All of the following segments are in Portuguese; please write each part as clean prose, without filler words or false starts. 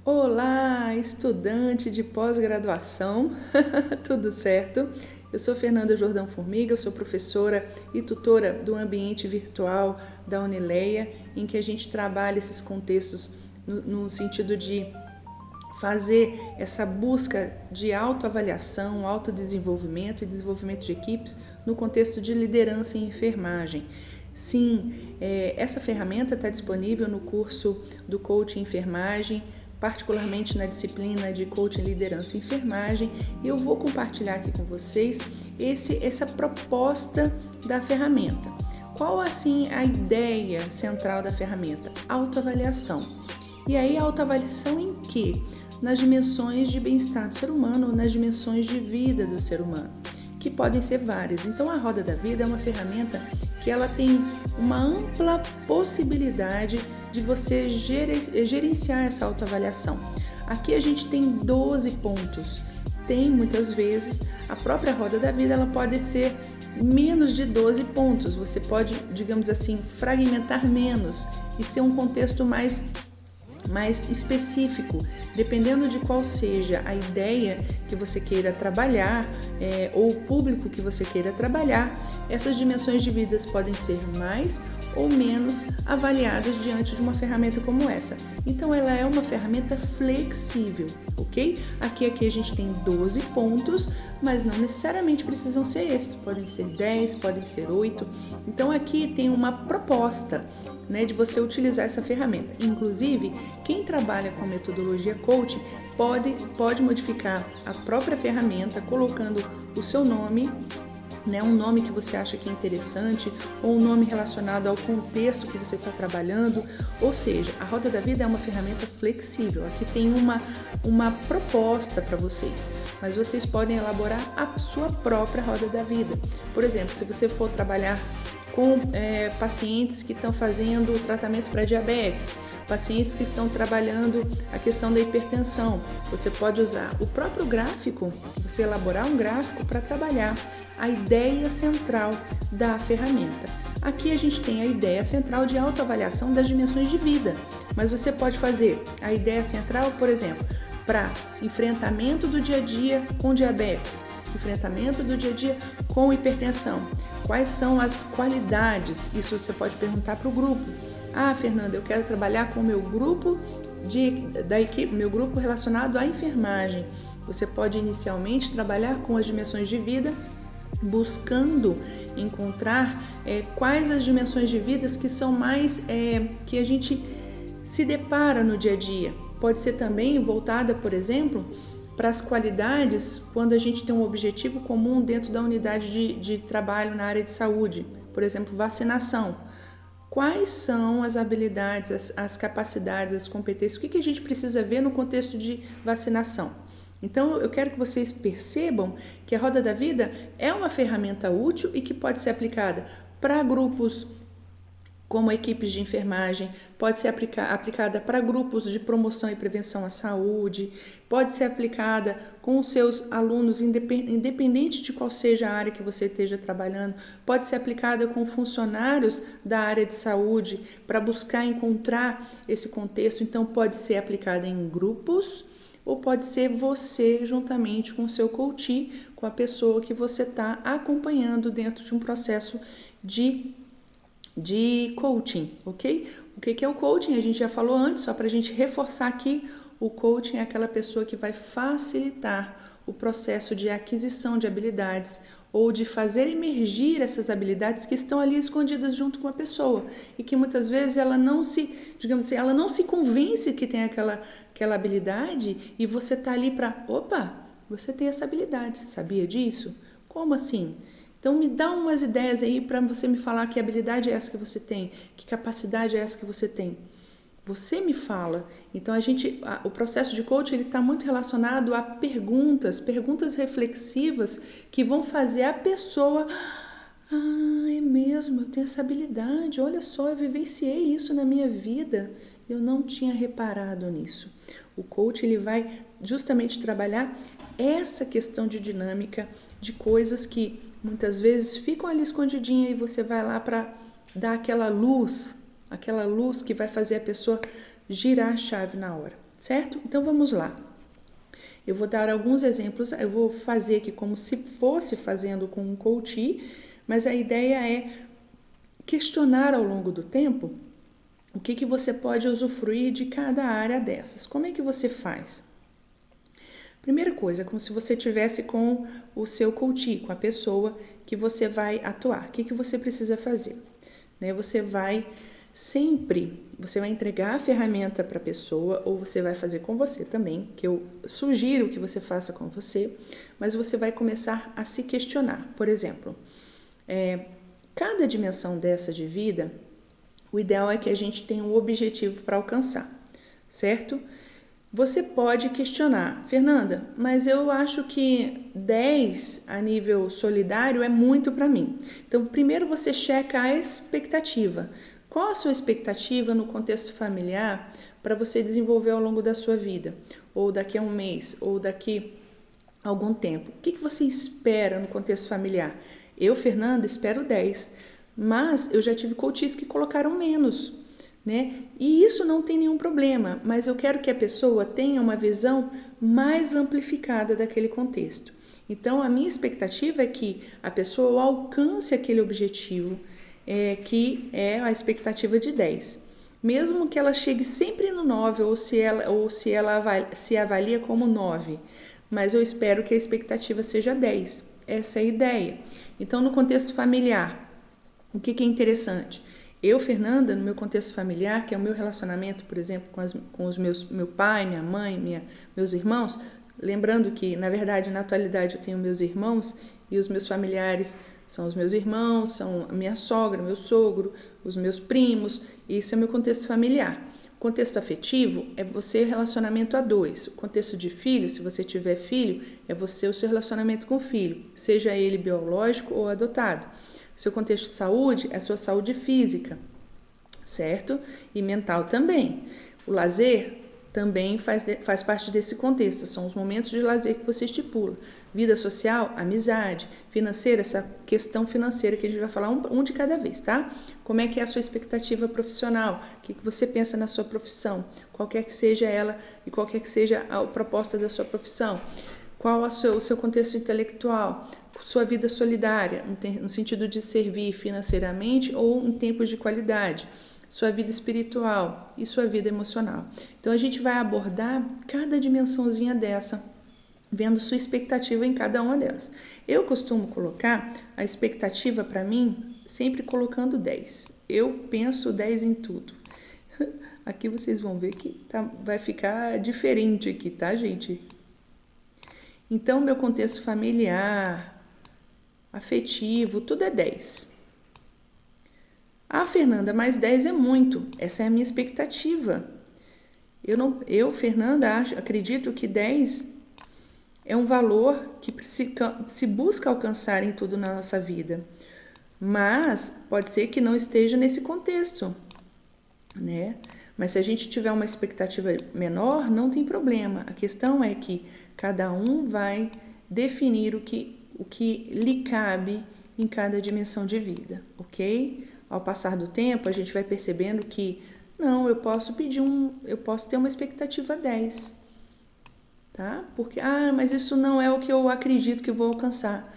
Olá, estudante de pós-graduação, tudo certo? Eu sou Fernanda Jordão Formiga, eu sou professora e tutora do ambiente virtual da Unileia, em que a gente trabalha esses contextos no sentido de fazer essa busca de autoavaliação, autodesenvolvimento e desenvolvimento de equipes no contexto de liderança em enfermagem. Sim, essa ferramenta está disponível no curso do Coaching Enfermagem, particularmente na disciplina de Coaching Liderança e Enfermagem, e eu vou compartilhar aqui com vocês essa proposta da ferramenta. Qual assim a ideia central da ferramenta? Autoavaliação. E aí autoavaliação em quê? Nas dimensões de bem-estar do ser humano ou nas dimensões de vida do ser humano, que podem ser várias. Então a Roda da Vida é uma ferramenta que ela tem uma ampla possibilidade de você gerenciar essa autoavaliação. Aqui a gente tem 12 pontos. Tem muitas vezes a própria Roda da Vida, ela pode ser menos de 12 pontos. Você pode, digamos assim, fragmentar menos e ser um contexto mais específico, dependendo de qual seja a ideia que você queira trabalhar ou o público que você queira trabalhar, essas dimensões de vidas podem ser mais ou menos avaliadas diante de uma ferramenta como essa. Então ela é uma ferramenta flexível, ok? Aqui a gente tem 12 pontos, mas não necessariamente precisam ser esses, podem ser 10, podem ser 8. Então aqui tem uma proposta, né, de você utilizar essa ferramenta. Inclusive, quem trabalha com a metodologia coaching pode modificar a própria ferramenta colocando o seu nome, né, um nome que você acha que é interessante ou um nome relacionado ao contexto que você está trabalhando. Ou seja, a Roda da Vida é uma ferramenta flexível. Aqui tem uma proposta para vocês, mas vocês podem elaborar a sua própria Roda da Vida. Por exemplo, se você for trabalhar com pacientes que estão fazendo o tratamento para diabetes, pacientes que estão trabalhando a questão da hipertensão, você pode usar o próprio gráfico, você elaborar um gráfico para trabalhar a ideia central da ferramenta. Aqui a gente tem a ideia central de autoavaliação das dimensões de vida, mas você pode fazer a ideia central, por exemplo, para enfrentamento do dia a dia com diabetes, enfrentamento do dia a dia com hipertensão. Quais são as qualidades? Isso você pode perguntar para o grupo. Ah, Fernanda, eu quero trabalhar com o meu grupo da equipe, meu grupo relacionado à enfermagem. Você pode inicialmente trabalhar com as dimensões de vida, buscando encontrar quais as dimensões de vidas que são mais que a gente se depara no dia a dia. Pode ser também voltada, por exemplo, para as qualidades quando a gente tem um objetivo comum dentro da unidade de trabalho na área de saúde, por exemplo, vacinação. Quais são as habilidades, as capacidades, as competências, o que a gente precisa ver no contexto de vacinação? Então eu quero que vocês percebam que a Roda da Vida é uma ferramenta útil e que pode ser aplicada para grupos como equipes de enfermagem, pode ser aplicada para grupos de promoção e prevenção à saúde, pode ser aplicada com os seus alunos, independente de qual seja a área que você esteja trabalhando, pode ser aplicada com funcionários da área de saúde para buscar encontrar esse contexto. Então pode ser aplicada em grupos ou pode ser você juntamente com o seu coach, com a pessoa que você está acompanhando dentro de um processo de coaching, ok? O que é o coaching? A gente já falou antes, só para a gente reforçar aqui, o coaching é aquela pessoa que vai facilitar o processo de aquisição de habilidades ou de fazer emergir essas habilidades que estão ali escondidas junto com a pessoa e que muitas vezes ela não se, digamos assim, ela não se convence que tem aquela habilidade e você tá ali para, opa, você tem essa habilidade, você sabia disso? Como assim? Então me dá umas ideias aí para você me falar que habilidade é essa que você tem, que capacidade é essa que você tem. Você me fala. Então o processo de coaching ele está muito relacionado a perguntas reflexivas que vão fazer a pessoa, é mesmo, eu tenho essa habilidade, olha só, eu vivenciei isso na minha vida, eu não tinha reparado nisso. O coach ele vai justamente trabalhar essa questão de dinâmica, de coisas que muitas vezes ficam ali escondidinha e você vai lá para dar aquela luz que vai fazer a pessoa girar a chave na hora. certo? Então vamos lá. Eu vou dar alguns exemplos, eu vou fazer aqui como se fosse fazendo com um coach, mas a ideia é questionar ao longo do tempo o que você pode usufruir de cada área dessas. Como é que você faz? Primeira coisa, como se você estivesse com o seu coach, com a pessoa que você vai atuar. O que você precisa fazer? Você vai entregar a ferramenta para a pessoa, ou você vai fazer com você também, que eu sugiro que você faça com você, mas você vai começar a se questionar. Por exemplo, cada dimensão dessa de vida, o ideal é que a gente tenha um objetivo para alcançar, certo? Você pode questionar, Fernanda, mas eu acho que 10 a nível solidário é muito para mim. Então, primeiro você checa a expectativa. Qual a sua expectativa no contexto familiar para você desenvolver ao longo da sua vida? Ou daqui a um mês, ou daqui a algum tempo. O que você espera no contexto familiar? Eu, Fernanda, espero 10, mas eu já tive coaches que colocaram menos, E isso não tem nenhum problema, mas eu quero que a pessoa tenha uma visão mais amplificada daquele contexto. Então, a minha expectativa é que a pessoa alcance aquele objetivo, que é a expectativa de 10. Mesmo que ela chegue sempre no 9, ou se ela se avalia como 9, mas eu espero que a expectativa seja 10. Essa é a ideia. Então, no contexto familiar, o que é interessante? Eu, Fernanda, no meu contexto familiar, que é o meu relacionamento, por exemplo, com meu pai, minha mãe, meus irmãos, lembrando que, na verdade, na atualidade eu tenho meus irmãos e os meus familiares são os meus irmãos, são a minha sogra, meu sogro, os meus primos, e isso é meu contexto familiar. O contexto afetivo é você relacionamento a dois. O contexto de filho, se você tiver filho, é você o seu relacionamento com o filho, seja ele biológico ou adotado. O seu contexto de saúde é a sua saúde física, certo? E mental também. O lazer também faz parte desse contexto, são os momentos de lazer que você estipula. Vida social, amizade, financeira, essa questão financeira que a gente vai falar um de cada vez, tá? Como é que é a sua expectativa profissional? O que você pensa na sua profissão? Qualquer que seja ela e qualquer que seja a proposta da sua profissão. Qual é o seu contexto intelectual? Sua vida solidária, no sentido de servir financeiramente ou em tempos de qualidade. Sua vida espiritual e sua vida emocional. Então, a gente vai abordar cada dimensãozinha dessa, vendo sua expectativa em cada uma delas. Eu costumo colocar a expectativa para mim sempre colocando 10. Eu penso 10 em tudo. Aqui vocês vão ver que vai ficar diferente aqui, tá, gente? Então, meu contexto familiar, afetivo, tudo é 10. Ah, Fernanda, mas 10 é muito. Essa é a minha expectativa. Eu, Fernanda, acredito que 10 é um valor que se busca alcançar em tudo na nossa vida. Mas pode ser que não esteja nesse contexto, Mas se a gente tiver uma expectativa menor, não tem problema. A questão é que cada um vai definir o que lhe cabe em cada dimensão de vida, ok? Ao passar do tempo, a gente vai percebendo que, não, eu posso ter uma expectativa 10, tá? Porque, mas isso não é o que eu acredito que vou alcançar.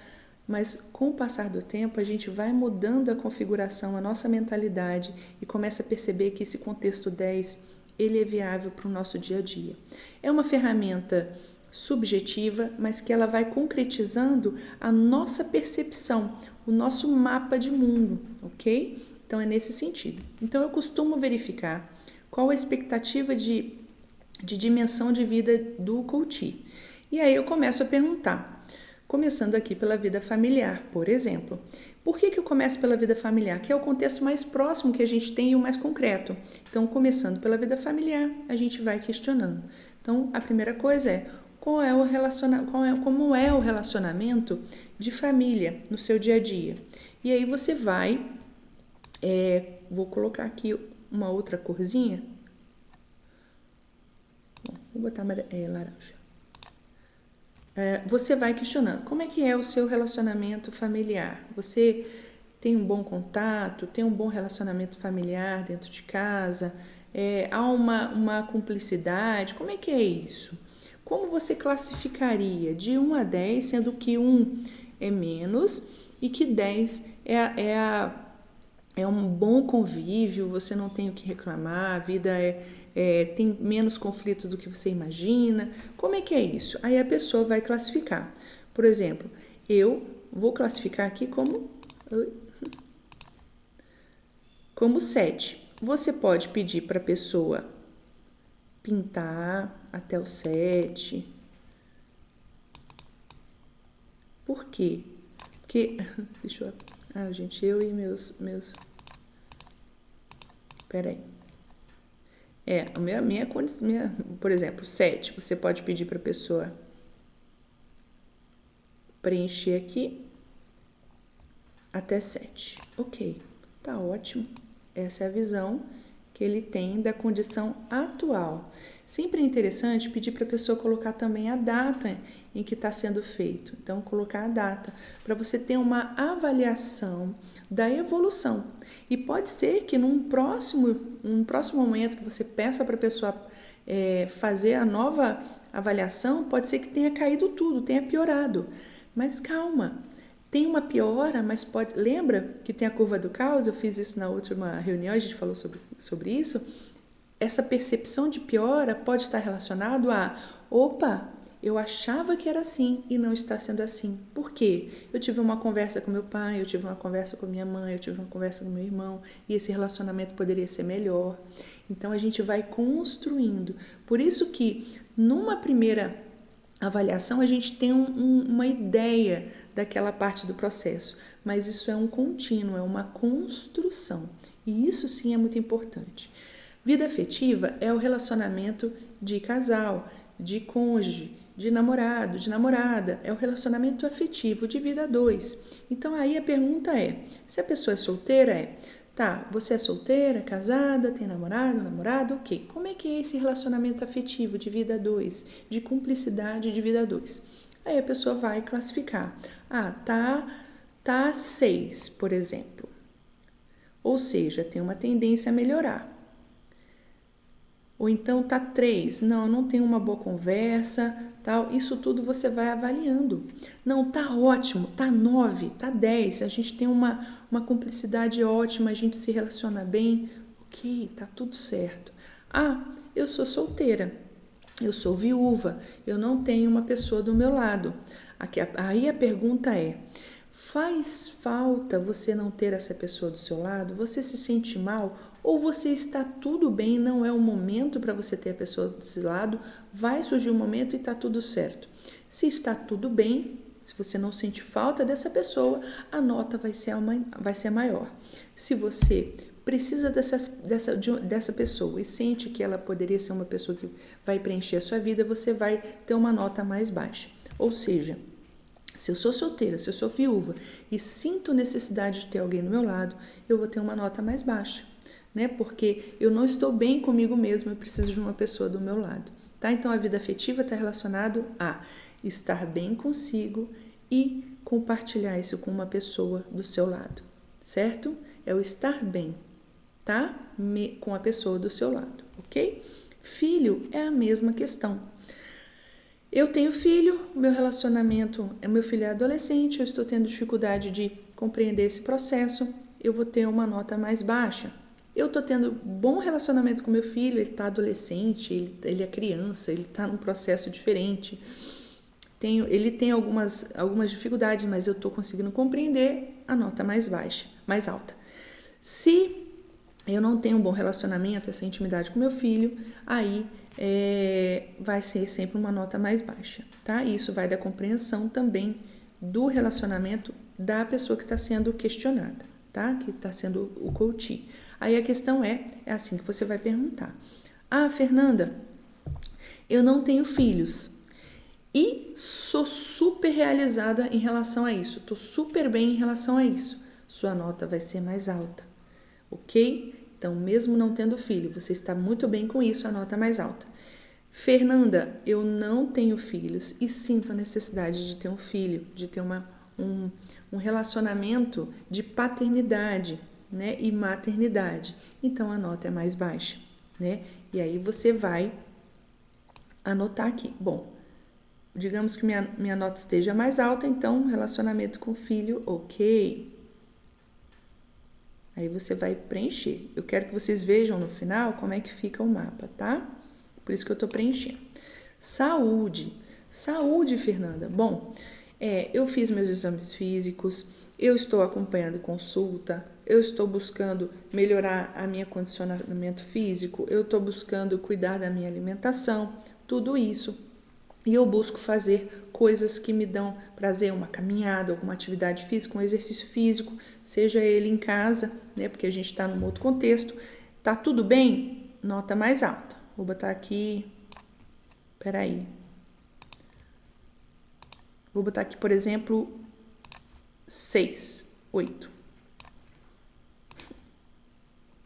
Mas com o passar do tempo, a gente vai mudando a configuração, a nossa mentalidade e começa a perceber que esse contexto 10, ele é viável para o nosso dia a dia. É uma ferramenta subjetiva, mas que ela vai concretizando a nossa percepção, o nosso mapa de mundo, ok? Então, é nesse sentido. Então, eu costumo verificar qual a expectativa de dimensão de vida do coach. E aí eu começo a perguntar, começando aqui pela vida familiar, por exemplo. Por que eu começo pela vida familiar? Que é o contexto mais próximo que a gente tem e o mais concreto. Então, começando pela vida familiar, a gente vai questionando. Então, a primeira coisa é, como é o relacionamento de família no seu dia a dia? E aí você vai, vou colocar aqui uma outra corzinha. Bom, vou botar laranja. Você vai questionando, como é que é o seu relacionamento familiar? Você tem um bom contato, tem um bom relacionamento familiar dentro de casa? Há uma cumplicidade? Como é que é isso? Como você classificaria de 1 a 10, sendo que 1 é menos e que 10 é um bom convívio, você não tem o que reclamar, a vida tem menos conflito do que você imagina. Como é que é isso? Aí a pessoa vai classificar. Por exemplo, eu vou classificar aqui como 7. Você pode pedir para a pessoa pintar até o 7. Por quê? Porque, deixa eu... gente, eu e meus... Peraí. Por exemplo, 7. Você pode pedir para a pessoa preencher aqui até 7. Ok, tá ótimo. Essa é a visão que ele tem da condição atual. Sempre é interessante pedir para a pessoa colocar também a data em que está sendo feito. Então, colocar a data para você ter uma avaliação da evolução. E pode ser que num próximo momento que você peça para a pessoa fazer a nova avaliação, pode ser que tenha caído tudo, tenha piorado. Mas calma, tem uma piora, mas pode... Lembra que tem a curva do caos? Eu fiz isso na última reunião, a gente falou sobre isso. Essa percepção de piora pode estar relacionado a... Opa, eu achava que era assim e não está sendo assim. Por quê? Eu tive uma conversa com meu pai, eu tive uma conversa com minha mãe, eu tive uma conversa com meu irmão e esse relacionamento poderia ser melhor. Então, a gente vai construindo. Por isso que, numa primeira avaliação, a gente tem uma ideia daquela parte do processo, mas isso é um contínuo, é uma construção, e isso sim é muito importante. Vida afetiva é o relacionamento de casal, de cônjuge, de namorado, de namorada, é o relacionamento afetivo de vida a 2. Então aí a pergunta é, se a pessoa é solteira, tá, você é solteira, casada, tem namorado, ok. Como é que é esse relacionamento afetivo de vida a 2, de cumplicidade de vida a 2? Aí a pessoa vai classificar. Tá 6, por exemplo. Ou seja, tem uma tendência a melhorar. Ou então tá 3, não tem uma boa conversa, tal. Isso tudo você vai avaliando. Não, tá ótimo, tá 9, tá 10, a gente tem uma cumplicidade ótima, a gente se relaciona bem, ok, tá tudo certo. Eu sou solteira, eu sou viúva, eu não tenho uma pessoa do meu lado. Aí a pergunta é, faz falta você não ter essa pessoa do seu lado? Você se sente mal? Ou você está tudo bem, não é o momento para você ter a pessoa desse lado, vai surgir um momento e está tudo certo. Se está tudo bem, se você não sente falta dessa pessoa, a nota vai ser maior. Se você precisa dessa pessoa e sente que ela poderia ser uma pessoa que vai preencher a sua vida, você vai ter uma nota mais baixa. Ou seja, se eu sou solteira, se eu sou viúva e sinto necessidade de ter alguém do meu lado, eu vou ter uma nota mais baixa. Porque eu não estou bem comigo mesma, eu preciso de uma pessoa do meu lado, tá? Então, a vida afetiva está relacionado a estar bem consigo e compartilhar isso com uma pessoa do seu lado, certo? É o estar bem, tá? Com a pessoa do seu lado, ok? Filho é a mesma questão. Eu tenho filho, meu filho é adolescente, eu estou tendo dificuldade de compreender esse processo, eu vou ter uma nota mais baixa. Eu estou tendo bom relacionamento com meu filho, ele está adolescente, ele é criança, ele está num processo diferente. Ele tem algumas dificuldades, mas eu estou conseguindo compreender, a nota mais baixa, mais alta. Se eu não tenho um bom relacionamento, essa intimidade com meu filho, aí vai ser sempre uma nota mais baixa, tá? E isso vai da compreensão também do relacionamento da pessoa que está sendo questionada, tá? Que está sendo o coach. Aí a questão é assim que você vai perguntar. Fernanda, eu não tenho filhos e sou super realizada em relação a isso, estou super bem em relação a isso. Sua nota vai ser mais alta, ok? Então, mesmo não tendo filho, você está muito bem com isso, a nota é mais alta. Fernanda, eu não tenho filhos e sinto a necessidade de ter um filho, de ter um relacionamento de paternidade, e maternidade. Então, a nota é mais baixa, né? E aí você vai anotar aqui. Bom, digamos que minha nota esteja mais alta, então relacionamento com o filho, ok. Aí você vai preencher. Eu quero que vocês vejam no final como é que fica o mapa, tá? Por isso que eu tô preenchendo. Saúde. Saúde, Fernanda. Bom, eu fiz meus exames físicos, eu estou acompanhando consulta, eu estou buscando melhorar a minha condicionamento físico, eu estou buscando cuidar da minha alimentação, tudo isso. E eu busco fazer coisas que me dão prazer, uma caminhada, alguma atividade física, um exercício físico, seja ele em casa, né? Porque a gente está num outro contexto. Tá tudo bem? Nota mais alta. Vou botar aqui. Peraí. Vou botar aqui, por exemplo, 6, 8.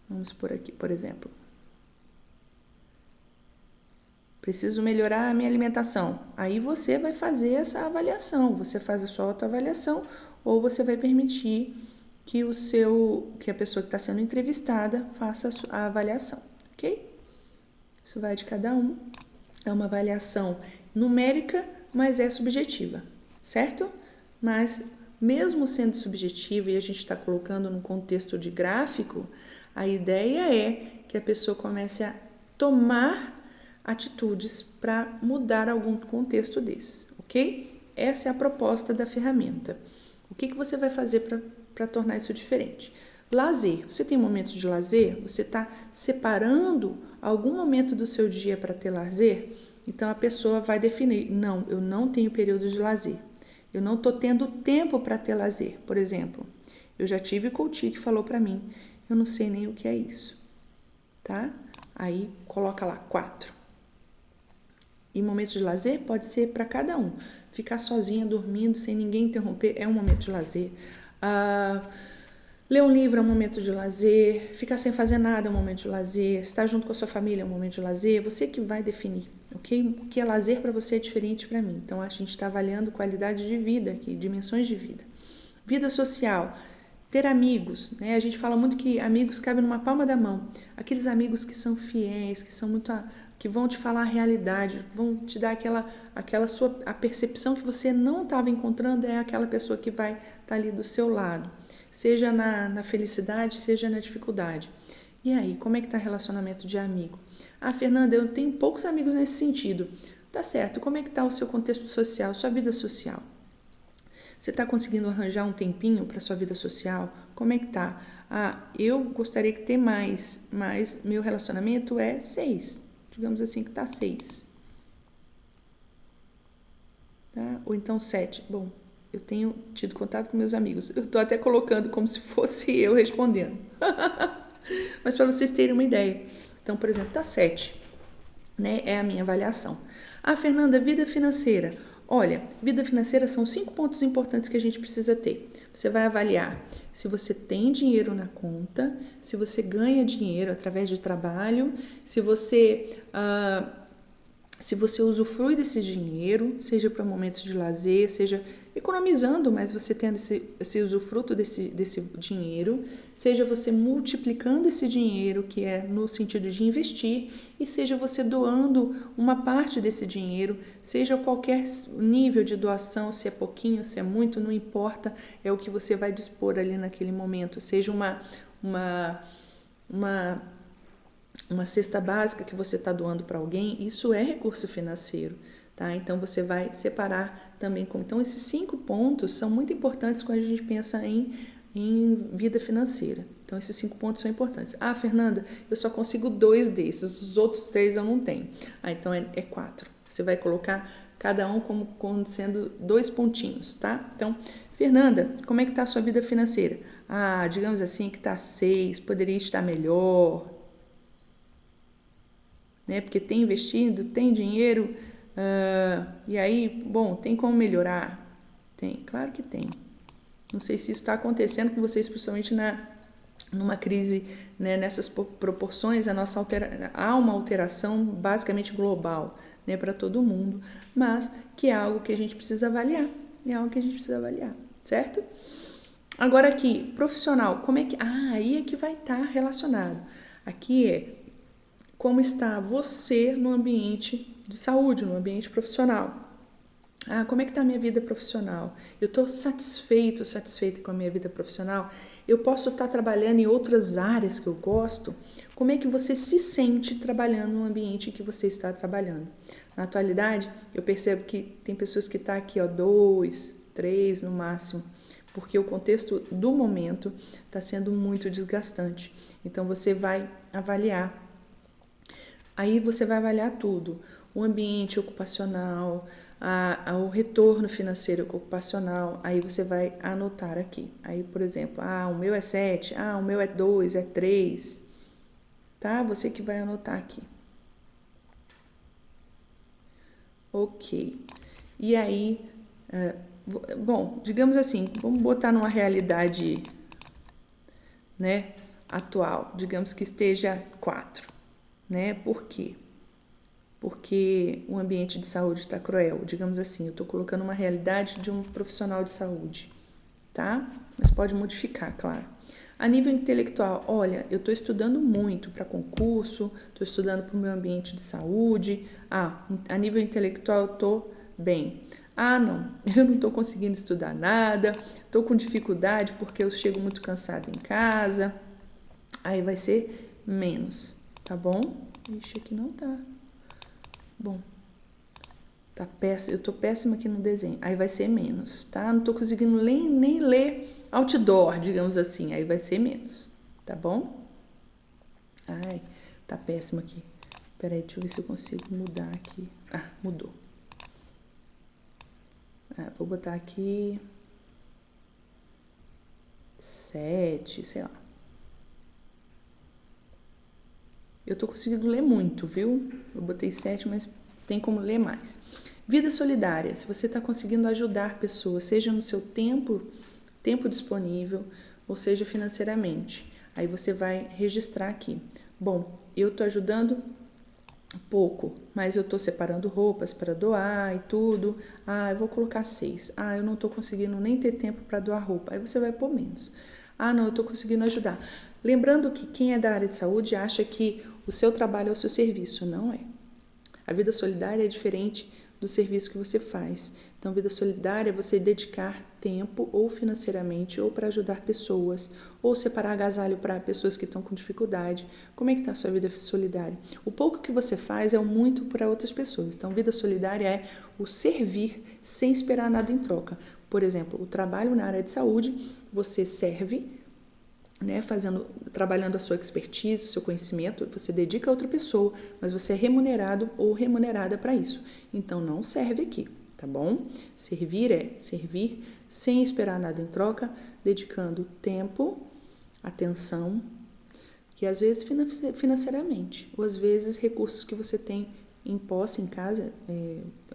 Vamos por aqui, por exemplo. Preciso melhorar a minha alimentação. Aí você vai fazer essa avaliação. Você faz a sua autoavaliação ou você vai permitir que a pessoa que está sendo entrevistada faça a avaliação, ok? Isso vai de cada um. É uma avaliação numérica, mas é subjetiva, certo? Mas mesmo sendo subjetiva e a gente está colocando num contexto de gráfico, a ideia é que a pessoa comece a tomar atitudes para mudar algum contexto desse, ok? Essa é a proposta da ferramenta. O que você vai fazer para tornar isso diferente? Lazer. Você tem momentos de lazer? Você está separando algum momento do seu dia para ter lazer? Então a pessoa vai definir: não, eu não tenho período de lazer. Eu não estou tendo tempo para ter lazer. Por exemplo, eu já tive coach que falou para mim: eu não sei nem o que é isso, tá? Aí coloca lá 4. E momentos de lazer pode ser para cada um. Ficar sozinha, dormindo, sem ninguém interromper, é um momento de lazer. Ler um livro é um momento de lazer. Ficar sem fazer nada é um momento de lazer. Estar junto com a sua família é um momento de lazer. Você que vai definir, ok? O que é lazer para você é diferente para mim. Então, a gente está avaliando qualidade de vida aqui, dimensões de vida. Vida social. Ter amigos, né? A gente fala muito que amigos cabem numa palma da mão. Aqueles amigos que são fiéis, que são muito... que vão te falar a realidade, vão te dar a percepção que você não estava encontrando, é aquela pessoa que vai estar ali do seu lado, seja na felicidade, seja na dificuldade. E aí, como é que está o relacionamento de amigo? Fernanda, eu tenho poucos amigos nesse sentido. Tá certo, como é que está o seu contexto social, sua vida social? Você está conseguindo arranjar um tempinho para sua vida social? Como é que tá? Eu gostaria de ter mais, mas meu relacionamento é 6. Digamos assim que tá 6. Tá? Ou então 7. Bom, eu tenho tido contato com meus amigos. Eu tô até colocando como se fosse eu respondendo. Mas para vocês terem uma ideia. Então, por exemplo, tá 7. Né? É a minha avaliação. Fernanda, vida financeira. Olha, vida financeira são 5 pontos importantes que a gente precisa ter. Você vai avaliar se você tem dinheiro na conta, se você ganha dinheiro através de trabalho, se você usufrui desse dinheiro, seja para momentos de lazer, seja economizando, mas você tendo esse usufruto desse dinheiro, seja você multiplicando esse dinheiro, que é no sentido de investir, e seja você doando uma parte desse dinheiro, seja qualquer nível de doação, se é pouquinho, se é muito, não importa, é o que você vai dispor ali naquele momento, seja uma cesta básica que você está doando para alguém, isso é recurso financeiro, tá? Então, você vai separar também como... Então, esses 5 pontos são muito importantes quando a gente pensa em vida financeira. Então, esses 5 pontos são importantes. Fernanda, eu só consigo 2 desses, os outros 3 eu não tenho. Então, é 4. Você vai colocar cada um como sendo 2 pontinhos, tá? Então, Fernanda, como é que está a sua vida financeira? Digamos assim que está 6, poderia estar melhor, né? Porque tem investido, tem dinheiro, e aí, bom, tem como melhorar? Tem, claro que tem. Não sei se isso está acontecendo com vocês, principalmente numa crise, né, nessas proporções, há uma alteração basicamente global, né, para todo mundo, mas que é algo que a gente precisa avaliar, certo? Agora aqui, profissional, como é que... aí é que vai estar relacionado. Aqui como está você no ambiente de saúde, no ambiente profissional. Como é que está a minha vida profissional? Eu estou satisfeita com a minha vida profissional? Eu posso estar trabalhando em outras áreas que eu gosto? Como é que você se sente trabalhando no ambiente em que você está trabalhando? Na atualidade, eu percebo que tem pessoas que estão aqui, 2, 3 no máximo, porque o contexto do momento está sendo muito desgastante. Então, você vai avaliar. Aí você vai avaliar tudo, o ambiente ocupacional, o retorno financeiro ocupacional, aí você vai anotar aqui. Aí, por exemplo, o meu é 7, o meu é 2, é 3, tá? Você que vai anotar aqui. Ok. E aí, bom, digamos assim, vamos botar numa realidade, né, atual, digamos que esteja 4, né? Por quê? Porque o ambiente de saúde está cruel, digamos assim, eu estou colocando uma realidade de um profissional de saúde, tá? Mas pode modificar, claro. A nível intelectual, olha, eu estou estudando muito para concurso, estou estudando para o meu ambiente de saúde. A nível intelectual eu estou bem. Não, eu não estou conseguindo estudar nada, estou com dificuldade porque eu chego muito cansada em casa. Aí vai ser menos, tá bom? Ixi, aqui não tá. Bom, tá péssimo, eu tô péssima aqui no desenho. Aí vai ser menos, tá? Não tô conseguindo nem ler outdoor, digamos assim. Aí vai ser menos, tá bom? Ai, tá péssimo aqui. Peraí, deixa eu ver se eu consigo mudar aqui. Mudou. Vou botar aqui 7, sei lá. Eu tô conseguindo ler muito, viu? Eu botei 7, mas tem como ler mais. Vida solidária. Se você está conseguindo ajudar pessoas, seja no seu tempo disponível, ou seja financeiramente. Aí você vai registrar aqui. Bom, eu tô ajudando pouco, mas eu tô separando roupas para doar e tudo. Eu vou colocar 6. Eu não tô conseguindo nem ter tempo para doar roupa. Aí você vai pôr menos. Não, eu tô conseguindo ajudar. Lembrando que quem é da área de saúde acha que o seu trabalho é o seu serviço. Não é. A vida solidária é diferente do serviço que você faz. Então, vida solidária é você dedicar tempo ou financeiramente ou para ajudar pessoas ou separar agasalho para pessoas que estão com dificuldade. Como é que está a sua vida solidária? O pouco que você faz é o muito para outras pessoas. Então, vida solidária é o servir sem esperar nada em troca. Por exemplo, o trabalho na área de saúde, você serve, né, trabalhando a sua expertise, o seu conhecimento, você dedica a outra pessoa, mas você é remunerado ou remunerada para isso. Então, não serve aqui, tá bom? Servir é servir sem esperar nada em troca, dedicando tempo, atenção, e às vezes financeiramente, ou às vezes recursos que você tem em posse em casa,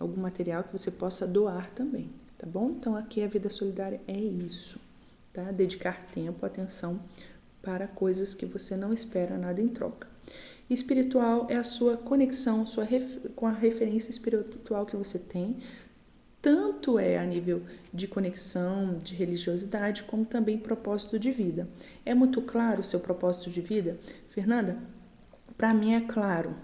algum material que você possa doar também, tá bom? Então, aqui a vida solidária é isso. Tá? Dedicar tempo, atenção para coisas que você não espera nada em troca. Espiritual é a sua conexão com a referência espiritual que você tem, tanto é a nível de conexão, de religiosidade, como também propósito de vida. É muito claro o seu propósito de vida? Fernanda, para mim é claro,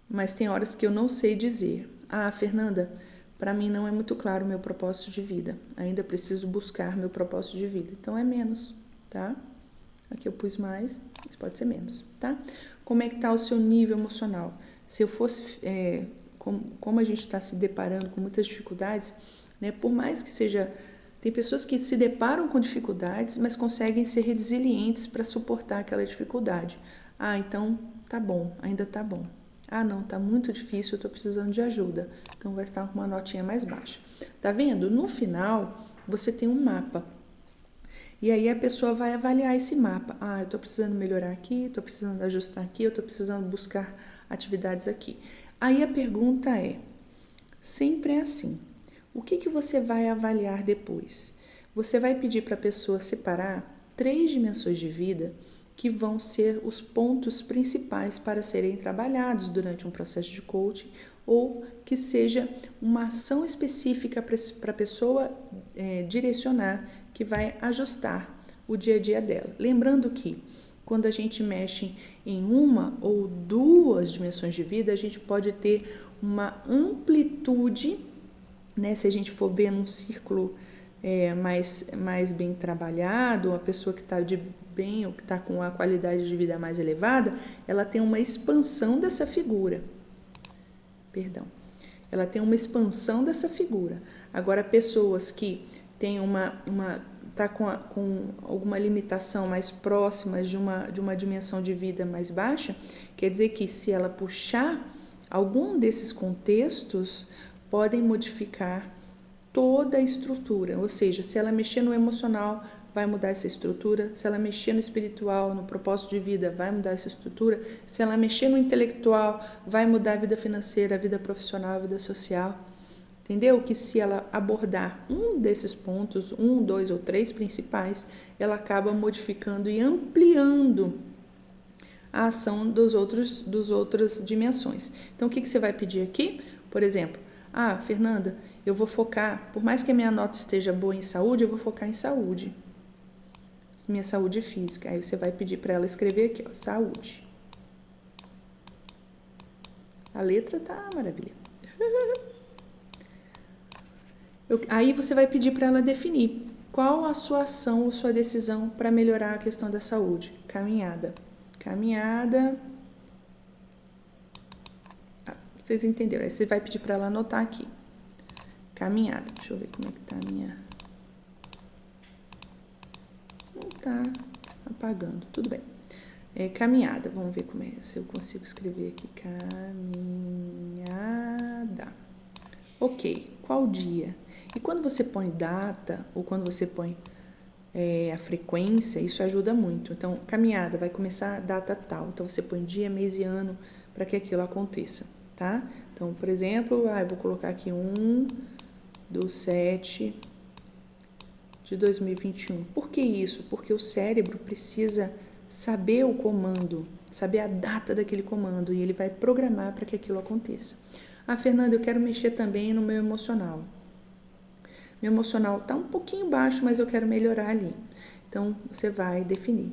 mas tem horas que eu não sei dizer. Fernanda, para mim não é muito claro o meu propósito de vida. Ainda preciso buscar meu propósito de vida. Então é menos, tá? Aqui eu pus mais, mas pode ser menos, tá? Como é que tá o seu nível emocional? Se eu fosse, como a gente está se deparando com muitas dificuldades, né? Por mais que seja, tem pessoas que se deparam com dificuldades, mas conseguem ser resilientes para suportar aquela dificuldade. Então tá bom, ainda tá bom. Não, tá muito difícil, eu tô precisando de ajuda. Então vai estar com uma notinha mais baixa. Tá vendo? No final, você tem um mapa. E aí a pessoa vai avaliar esse mapa. Eu tô precisando melhorar aqui, tô precisando ajustar aqui, eu tô precisando buscar atividades aqui. Aí a pergunta é, sempre é assim, o que você vai avaliar depois? Você vai pedir para a pessoa separar 3 dimensões de vida que vão ser os pontos principais para serem trabalhados durante um processo de coaching, ou que seja uma ação específica para a pessoa direcionar, que vai ajustar o dia a dia dela. Lembrando que quando a gente mexe em uma ou duas dimensões de vida, a gente pode ter uma amplitude, né? Se a gente for ver num círculo mais bem trabalhado, uma pessoa que está de bem ou que está com a qualidade de vida mais elevada, ela tem uma expansão dessa figura. Perdão. Ela tem uma expansão dessa figura. Agora, pessoas que têm tá com alguma limitação mais próxima de uma dimensão de vida mais baixa, quer dizer que se ela puxar algum desses contextos, podem modificar toda a estrutura. Ou seja, se ela mexer no emocional, vai mudar essa estrutura. Se ela mexer no espiritual, no propósito de vida, vai mudar essa estrutura. Se ela mexer no intelectual, vai mudar a vida financeira, a vida profissional, a vida social. Entendeu? Que se ela abordar um desses pontos, 1, 2 ou 3 principais, ela acaba modificando e ampliando a ação dos outras dimensões. Então, o que você vai pedir aqui? Por exemplo, Fernanda, eu vou focar, por mais que a minha nota esteja boa em saúde, eu vou focar em saúde. Minha saúde física. Aí você vai pedir para ela escrever aqui, saúde. A letra tá maravilha. Aí você vai pedir para ela definir qual a sua ação ou sua decisão para melhorar a questão da saúde. Caminhada. Vocês entenderam? Aí você vai pedir para ela anotar aqui. Caminhada. Deixa eu ver como é que tá a minha... Não tá apagando. Tudo bem. Caminhada. Vamos ver se eu consigo escrever aqui. Caminhada. Ok. Qual dia? E quando você põe data ou quando você põe a frequência, isso ajuda muito. Então, caminhada vai começar a data tal. Então, você põe dia, mês e ano para que aquilo aconteça, tá? Então, por exemplo, eu vou colocar aqui 1/7/2021. Por que isso? Porque o cérebro precisa saber o comando, saber a data daquele comando e ele vai programar para que aquilo aconteça. Fernanda, eu quero mexer também no meu emocional. Meu emocional está um pouquinho baixo, mas eu quero melhorar ali. Então, você vai definir.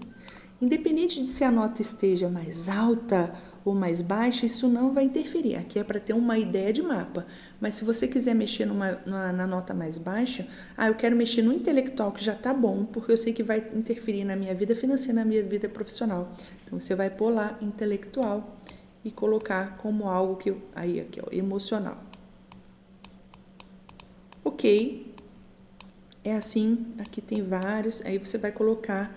Independente de se a nota esteja mais alta ou mais baixa, isso não vai interferir. Aqui é para ter uma ideia de mapa. Mas se você quiser mexer na nota mais baixa, eu quero mexer no intelectual, que já está bom, porque eu sei que vai interferir na minha vida financeira, na minha vida profissional. Então, você vai pôr lá intelectual e colocar como algo que... Aí, aqui, ó, emocional. Ok. É assim, aqui tem vários, aí você vai colocar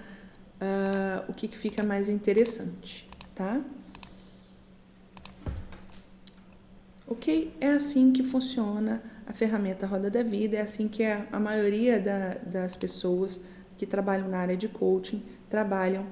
o que fica mais interessante, tá? Ok? É assim que funciona a ferramenta Roda da Vida, é assim que a maioria das pessoas que trabalham na área de coaching trabalham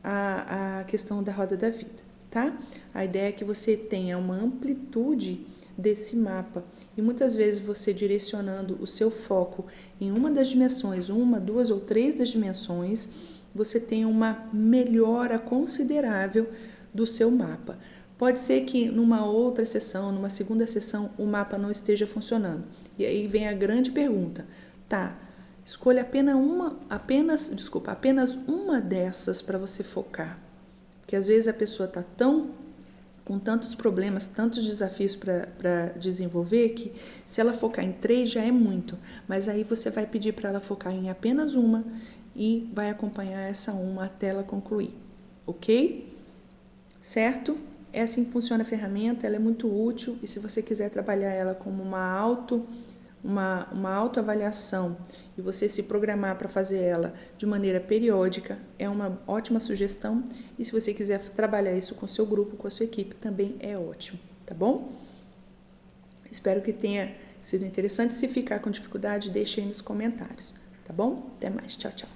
a questão da Roda da Vida, tá? A ideia é que você tenha uma amplitude desse mapa e muitas vezes você direcionando o seu foco em uma das dimensões, 1, 2 ou 3 das dimensões, você tem uma melhora considerável do seu mapa. Pode ser que numa outra sessão, numa segunda sessão, o mapa não esteja funcionando. E aí vem a grande pergunta, tá? Escolha apenas uma dessas para você focar. Porque às vezes a pessoa está com tantos problemas, tantos desafios para desenvolver, que se ela focar em 3 já é muito. Mas aí você vai pedir para ela focar em apenas uma e vai acompanhar essa uma até ela concluir, ok? Certo? É assim que funciona a ferramenta, ela é muito útil e se você quiser trabalhar ela como uma autoavaliação e você se programar para fazer ela de maneira periódica, é uma ótima sugestão. E se você quiser trabalhar isso com o seu grupo, com a sua equipe, também é ótimo, tá bom? Espero que tenha sido interessante. Se ficar com dificuldade, deixe aí nos comentários, tá bom? Até mais, tchau, tchau.